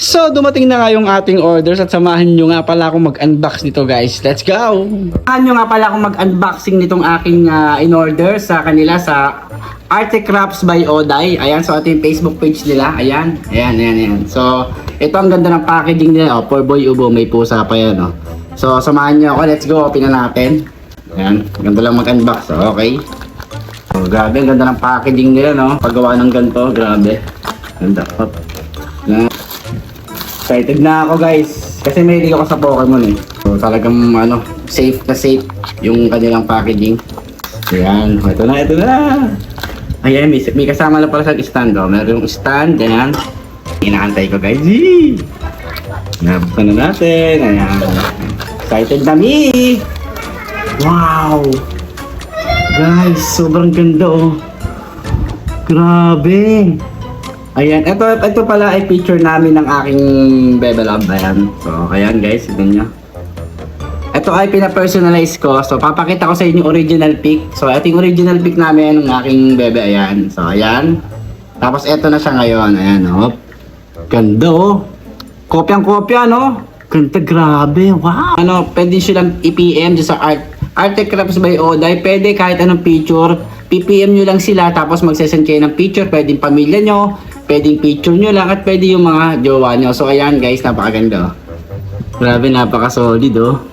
So, dumating na nga yung ating orders at samahan nyo nga pala akong mag-unbox nito guys. Let's go! Samahan nyo nga pala akong mag-unboxing nitong aking in-order sa kanila sa Arte Crafts by Oday. Ayan, so ito yung Facebook page nila. Ayan. So, ito ang ganda ng packaging nila. For Boy Ubo, may pusa pa yan. Oh. So, samahan nyo ako. Let's go, open na natin. Ayan, ganda lang mag-unbox. Okay. So, grabe, ang ganda ng packaging nila, no? Paggawa ng ganito, grabe. Ganda. Excited na ako guys kasi mahilig ako sa Pokemon eh. So talagang safe na safe yung kanilang packaging. Ayan, ito na. Ayan, may kasama na pala sa stand. Oh. Meron yung stand, ayan. Inaantay ko guys. Nabuksan na natin. Ayan. Excited na me. Wow. Guys, sobrang ganda oh. Grabe. Ayan, ito pala ay picture namin ng aking Bebe Love. Ayan. So, ayan guys, tignan nyo. Ito ay pina-personalize ko. So, papakita ko sa inyo yung original pic. So, ito yung original pic namin ng aking Bebe. Ayan. So, ayan. Tapos, ito na siya ngayon. Ayan, oh. Ganda, oh. Kopyang-kopya, no? Ganda, grabe. Wow. Pwede silang i-PM sa Arte Crafts by Oday. Pwede kahit anong picture. PPM nyo lang sila. Tapos, magsasend kayo ng picture. Pwedeng pamilya nyo. Pwedeng picture nyo lang at pwede yung mga jowa nyo. So ayan guys, napakaganda. Grabe, napaka-solid oh.